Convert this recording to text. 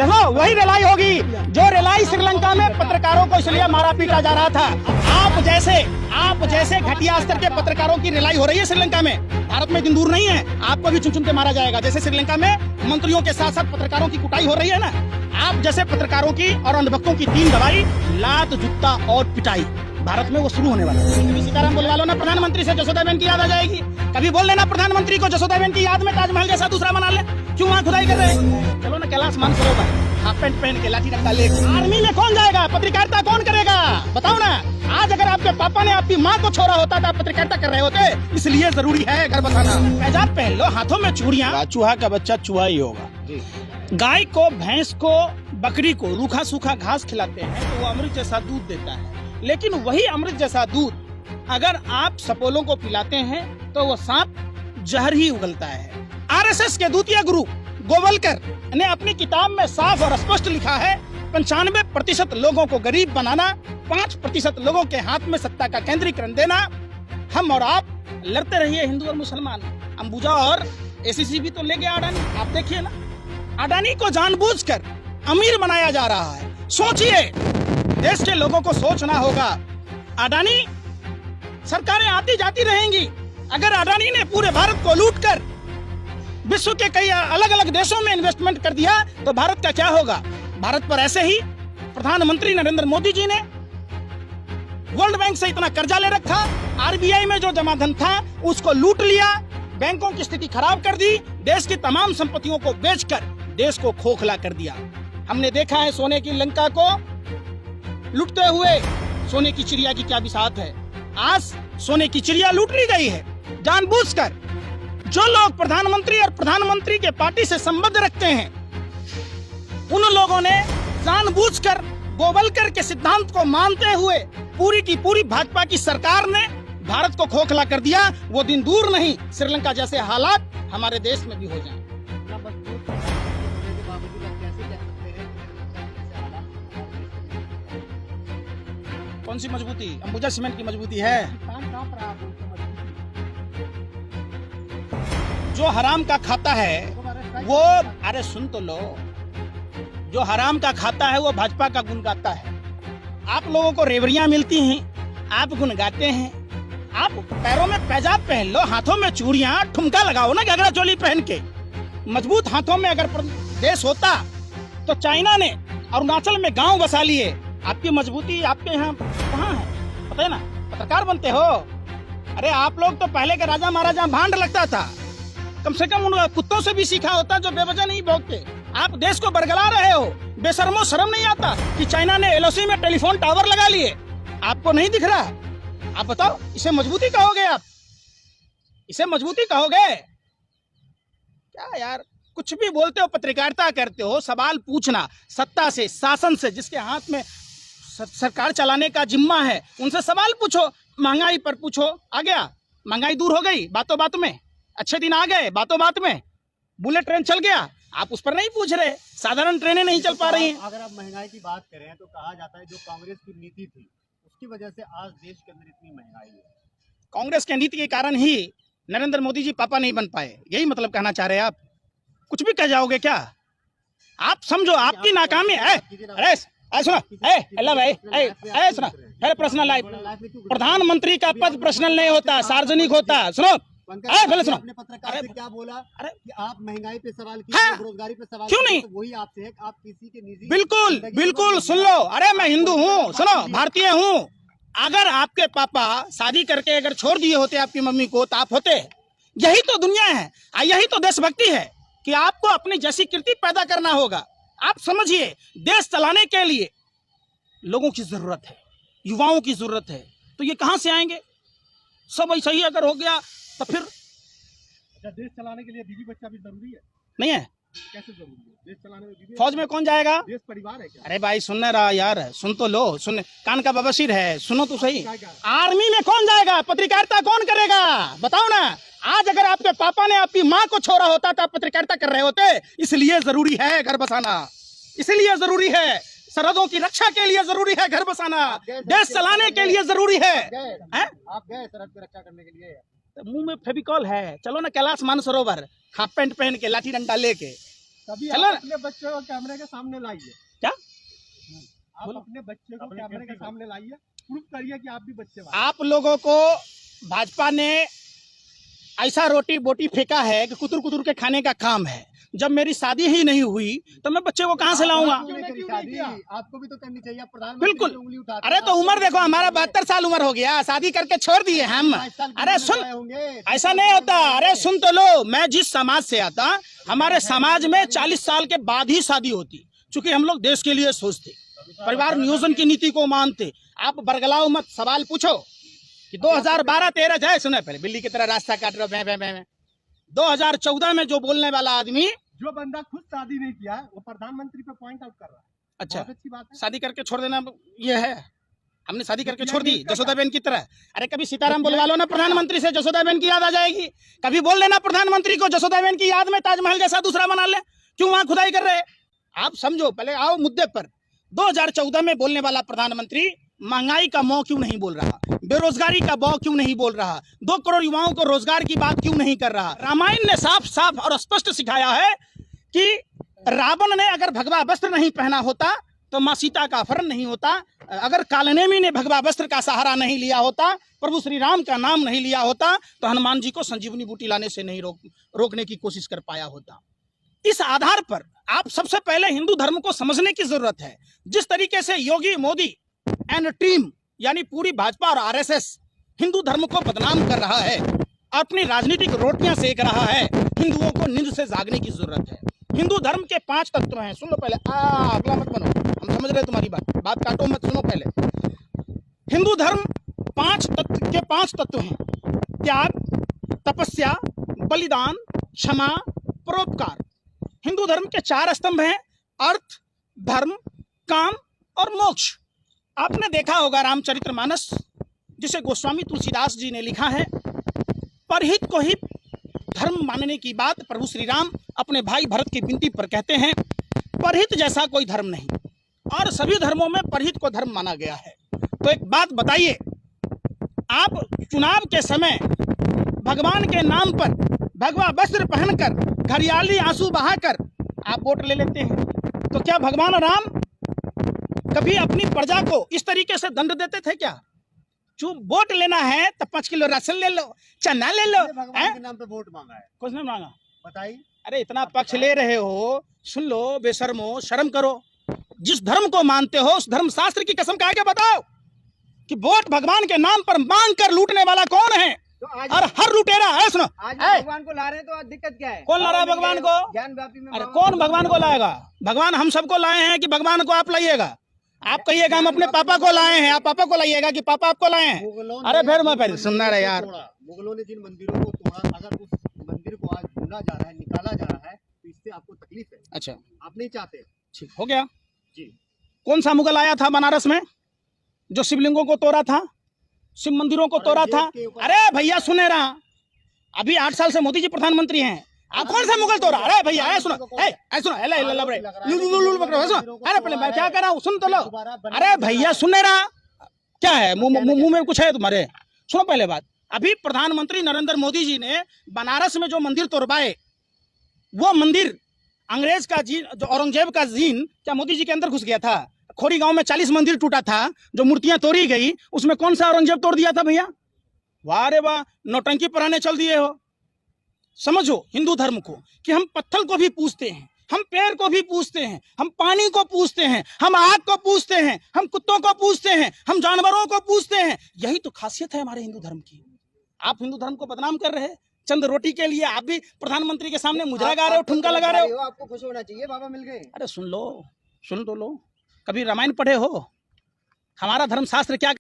देखो वही रिलाई होगी जो रिलाई श्रीलंका में पत्रकारों को इसलिए मारा पीटा जा रहा था। आप जैसे घटिया स्तर के पत्रकारों की रिलाई हो रही है श्रीलंका में। भारत में दिन दूर नहीं है, आपको भी चुन चुन के मारा जाएगा। जैसे श्रीलंका में मंत्रियों के साथ साथ पत्रकारों की कुटाई हो रही है ना, आप जैसे पत्रकारों की और अंधभक्तों की 3 दवाई, लात, जूता और पिटाई भारत में वो शुरू होने वाला है। कभी सीताराम बुलवा लो ना प्रधानमंत्री से, जसोदाबेन की याद आ जाएगी। कभी बोल लेना प्रधानमंत्री को जसोदाबेन की याद में ताजमहल जैसा दूसरा बना ले। क्यों वहाँ खुदाई कर रहे हैं? चलो ना कैलाश मानसरोवर हाफ पैंट पहन के लाठी डंडा ले। आर्मी में कौन जाएगा? पत्रकारिता कौन करेगा? बताओ ना। आज अगर आपके पापा ने आपकी माँ को छोड़ा होता था, पत्रकारिता कर रहे होते। इसलिए जरूरी है घर बसाना। पैजाब पहन लो, हाथों में चूड़ियाँ। चूहा का बच्चा चूहा ही होगा। गाय को, भैंस को, बकरी को रूखा सूखा घास खिलाते हैं तो वो अमृत जैसा दूध देता है। लेकिन वही अमृत जैसा दूध अगर आप सपोलों को पिलाते हैं तो वो सांप जहर ही उगलता है। आरएसएस के द्वितीय गुरु गोवलकर ने अपनी किताब में साफ और स्पष्ट लिखा है, 95% लोगों को गरीब बनाना, 5% लोगों के हाथ में सत्ता का केंद्रीकरण देना। हम और आप लड़ते रहिए, हिंदू और मुसलमान। अंबुजा और एसीसी भी तो ले गया अडानी। आप देखिए ना, अडानी को जानबूझकर अमीर बनाया जा रहा है। सोचिए, देश के लोगों को सोचना होगा। अडानी सरकारें आती जाती रहेंगी। अगर अडानी ने पूरे भारत को लूटकर विश्व के कई अलग अलग देशों में इन्वेस्टमेंट कर दिया तो भारत का क्या होगा? भारत पर ऐसे ही प्रधानमंत्री नरेंद्र मोदी जी ने वर्ल्ड बैंक से इतना कर्जा ले रखा, आरबीआई में जो जमा धन था उसको लूट लिया, बैंकों की स्थिति खराब कर दी, देश की तमाम संपत्तियों को बेचकर देश को खोखला कर दिया। हमने देखा है सोने की लंका को लूटते हुए सोने की चिड़िया की क्या बिसात है। आज सोने की चिड़िया लूट ली गई है जानबूझकर। जो लोग प्रधानमंत्री और प्रधानमंत्री के पार्टी से संबंध रखते हैं, उन लोगों ने जानबूझकर गोवलकर के सिद्धांत को मानते हुए पूरी की पूरी भाजपा की सरकार ने भारत को खोखला कर दिया। वो दिन दूर नहीं, श्रीलंका जैसे हालात हमारे देश में भी हो जाएं। कौन सी मजबूती? अंबुजा सीमेंट की मजबूती है। जो हराम का खाता है वो, अरे सुन तो लो, जो हराम का खाता है वो भाजपा का गुण गाता है। आप लोगों को रेवड़ियां मिलती हैं, आप गुण गाते हैं। आप पैरों में पैजाब पहन लो, हाथों में चूड़ियां, ठुमका लगाओ ना घाघरा चोली पहन के। मजबूत हाथों में अगर देश होता तो चाइना ने अरुणाचल में गांव बसा लिए। आपकी मजबूती आपके यहाँ कहाँ है? पता है ना, पत्रकार बनते हो। अरे आप लोग तो पहले के राजा महाराजा भांड लगता था। कम से कम उन कुत्तों से भी सीखा होता जो बेवजह नहीं भौंकते। आप देश को बरगला रहे हो। बेशर्मो शर्म नहीं आता कि चाइना ने एलओसी में टेलीफोन टावर लगा लिए? आपको नहीं दिख रहा? आप बताओ, इसे मजबूती कहोगे? आप इसे मजबूती कहोगे क्या यार? कुछ भी बोलते हो, पत्रकारिता करते हो। सवाल पूछना सत्ता से, शासन से, जिसके हाथ में सरकार चलाने का जिम्मा है, उनसे सवाल पूछो। महंगाई पर पूछो, आ गया? महंगाई दूर हो गई बातों बात में? अच्छे दिन आ गए बातों बात में? बुलेट ट्रेन चल गया? आप उस पर नहीं पूछ रहे। साधारण ट्रेनें नहीं चल पा रही हैं। अगर आप महंगाई की बात करें तो कहा जाता है जो कांग्रेस की नीति थी उसकी वजह से आज देश के अंदर इतनी महंगाई है। कांग्रेस की नीति के कारण ही नरेंद्र मोदी जी पापा नहीं बन पाए, यही मतलब कहना चाह रहे हैं आप? कुछ भी कह जाओगे क्या? आप समझो आपकी नाकामी है। अरे सुनो, सुनो, पर्सनल लाइफ, प्रधानमंत्री का पद पर्सनल नहीं होता, सार्वजनिक होता। सुनो, पहले सुनो। पत्रकार से क्या बोला? अरे कि आप महंगाई पे सवाल हाँ? कीजिए, बेरोजगारी पे सवाल क्यों नहीं? तो वही आपसे है कि आप किसी के निजी बिल्कुल बिल्कुल सुन लो। अरे मैं हिंदू हूँ, सुनो, भारतीय हूँ। अगर आपके पापा शादी करके अगर छोड़ दिए होते आपकी मम्मी को तो आप होते। यही तो दुनिया है, यही तो देशभक्ति है कि आपको अपनी जैसी कृति पैदा करना होगा। आप समझिए, देश चलाने के लिए लोगों की जरूरत है, युवाओं की जरूरत है। तो ये कहां से आएंगे? सब ऐसा ही अगर हो गया तो फिर देश चलाने के लिए बीवी बच्चा भी जरूरी है? नहीं है। कैसे जरूरी है? देश चलाने में बीवी फौज में कौन जाएगा? देश परिवार है क्या? अरे भाई सुनने रहा यार, सुन तो लो, सुन, कान का बबसीर है, सुनो तो सही। आर्मी में कौन जाएगा? पत्रकारिता कौन करेगा? बताओ ना। आज अगर आपके पापा ने आपकी माँ को छोड़ा होता तो आप पत्रकारिता कर रहे होते। इसलिए जरूरी है घर बसाना, इसलिए जरूरी है, सरहदों की रक्षा के लिए जरूरी है घर बसाना, देश चलाने के लिए जरूरी है। आप गए सरहद की रक्षा करने के लिए? मुंह में फेविकॉल है, चलो ना कैलाश मानसरोवर हाफ पैंट पहन के लाठी डंडा लेके। कभी चलो आप अपने बच्चे को कैमरे के सामने लाइए, क्या आप बोलो। अपने बच्चे को कैमरे के सामने लाइए, प्रूफ करिए कि आप भी बच्चे वाले। आप लोगों को भाजपा ने ऐसा रोटी बोटी फेंका है कि कुतुर कुतुर के खाने का काम है। जब मेरी शादी ही नहीं हुई तो मैं बच्चे को कहां से लाऊंगा? आपको भी तो करनी चाहिए, आप प्रधानमंत्री बिल्कुल। पे उंगली उठाते अरे हैं, तो आपको उम्र भी देखो, करनी हमारा चाहिए। 72 साल उम्र हो गया, शादी करके छोड़ दिए हम। 22 साल की अरे उम्र सुन, में आए होंगे, ऐसा नहीं होता। अरे सुन तो लो, मैं जिस समाज से आता, हमारे समाज में 40 साल के बाद ही शादी होती, क्योंकि हम लोग देश के लिए सोचते, परिवार नियोजन की नीति को मानते। आप बरगलाओ मत, सवाल पूछो कि 2012-13 जाए, सुने पहले बिल्ली की तरह रास्ता काट रहे भैं 2014 में जो बोलने वाला आदमी, जो बंदा खुद शादी नहीं किया है वो प्रधानमंत्री पे पॉइंट आउट कर रहा है। अच्छा बहुत अच्छी बात है। शादी करके छोड़ देना ये है? हमने शादी करके छोड़ दी जसोदाबेन की तरह। अरे कभी सीताराम बुलवा लो ना प्रधानमंत्री से, जसोदाबेन की याद आ जाएगी। कभी बोल लेना प्रधानमंत्री को, जसोदाबेन की याद में ताजमहल जैसा दूसरा बना ले। क्यों वहां खुदाई कर रहे? आप समझो, पहले आओ मुद्दे पर। 2014 में बोलने वाला प्रधानमंत्री महंगाई का मौ क्यों नहीं बोल रहा, बेरोजगारी का बौ क्यों नहीं बोल रहा, 2 करोड़ युवाओं को रोजगार की बात क्यों नहीं कर रहा? रामायण ने साफ साफ और स्पष्ट सिखाया है कि रावण ने अगर भगवा वस्त्र नहीं पहना होता तो मां सीता का अपहरण नहीं होता। अगर कालनेमी ने भगवा वस्त्र का सहारा नहीं लिया होता, प्रभु श्री राम का नाम नहीं लिया होता, तो हनुमान जी को संजीवनी बूटी लाने से नहीं रोकने की कोशिश कर पाया होता। इस आधार पर आप सबसे पहले हिंदू धर्म को समझने की जरूरत है। जिस तरीके से योगी मोदी एंड टीम यानी पूरी भाजपा और आरएसएस हिंदू धर्म को बदनाम कर रहा है, अपनी राजनीतिक रोटियां सेक रहा है, हिंदुओं को नींद से जागने की जरूरत है। हिंदू धर्म के 5 तत्व हैं। सुन लो पहले, अगला मत बनो, हम समझ रहे तुम्हारी बात काटो मत, सुनो पहले। हिंदू धर्म 5 तत्व हैं: त्याग, तपस्या, बलिदान, क्षमा, परोपकार। हिंदू धर्म के 4 स्तंभ हैं: अर्थ, धर्म, काम और मोक्ष। आपने देखा होगा रामचरितमानस, जिसे गोस्वामी तुलसीदास जी ने लिखा है। परहित को ही धर्म मानने की बात प्रभु श्री राम अपने भाई भरत की विनती पर कहते हैं। परहित जैसा कोई धर्म नहीं, और सभी धर्मों में परहित को धर्म माना गया है। तो एक बात बताइए, आप चुनाव के समय भगवान के नाम पर भगवा वस्त्र पहनकर, घड़ियाली आंसू बहाकर आप वोट ले लेते हैं, तो क्या भगवान राम कभी अपनी प्रजा को इस तरीके से दंड देते थे क्या? जो वोट लेना है तो 5 किलो राशन ले लो, चना ले लो। भगवान के नाम पे वोट मांगा है, कुछ नहीं मांगा। बताइए। अरे इतना पक्ष ले रहे हो, सुन लो बेशर्मो, शर्म करो। जिस धर्म को मानते हो उस धर्म शास्त्र की कसम खा के बताओ कि वोट भगवान के नाम पर मांग कर लूटने वाला कौन है? तो आज और हर लुटेरा है। सुनो, आज भगवान को ला रहे हैं तो आज दिक्कत क्या है? कौन ला रहा है भगवान को? ज्ञान व्यापी में अरे कौन भगवान को लाएगा? भगवान हम सबको लाए हैं कि भगवान को आप लाइएगा? आप कहिएगा हम अपने पापा को लाए हैं, आप पापा को लाइएगा कि पापा आपको लाए हैं? अरे फिर मैं पहले सुनना रहे यार। मुगलों ने जिन मंदिरों को तोड़ा, अगर उस मंदिर को आज ढूंढा जा रहा है, निकाला जा रहा है, तो इससे आपको तकलीफ है? अच्छा आप नहीं चाहते? ठीक हो गया। जी। कौन सा मुगल आया था बनारस में जो शिवलिंगों को तोड़ा था, शिव मंदिरों को तोड़ा था? अरे भैया सुने रहा, अभी 8 साल से मोदी जी प्रधानमंत्री हैं, आप कौन सा मुगल तोड़ा? अरे भैया सुनो, सुनो, अरे पहले मैं क्या कर रहा हूँ, सुन तो लो। अरे भैया सुन नहीं रहा, क्या है मुंह में कुछ है तुम्हारे? सुनो पहले बात। अभी प्रधानमंत्री नरेंद्र मोदी जी ने बनारस में जो मंदिर तोड़वाए, वो मंदिर अंग्रेज का जीन, जो औरंगजेब का जीन क्या मोदी जी के अंदर घुस गया था? खोरी गांव में 40 मंदिर टूटा था, जो मूर्तियां तोड़ी गई, उसमें कौन सा औरंगजेब तोड़ दिया था भैया? वाह रे वाह, नौटंकी पराने चल दिए हो। समझो हिंदू धर्म को कि हम पत्थर को भी पूजते हैं, हम पेड़ को भी पूजते हैं, हम पानी को पूजते हैं, हम आग को पूजते हैं, हम कुत्तों को पूजते हैं, हम जानवरों को पूजते हैं। यही तो खासियत है हमारे हिंदू धर्म की। आप हिंदू धर्म को बदनाम कर रहे हैं चंद रोटी के लिए। आप भी प्रधानमंत्री के सामने मुजरा गा रहे हो, ठुमका लगा रहे हो। आपको खुश होना चाहिए, बाबा मिल गए। अरे सुन लो, सुन तो लो, कभी रामायण पढ़े हो? हमारा धर्म शास्त्र क्या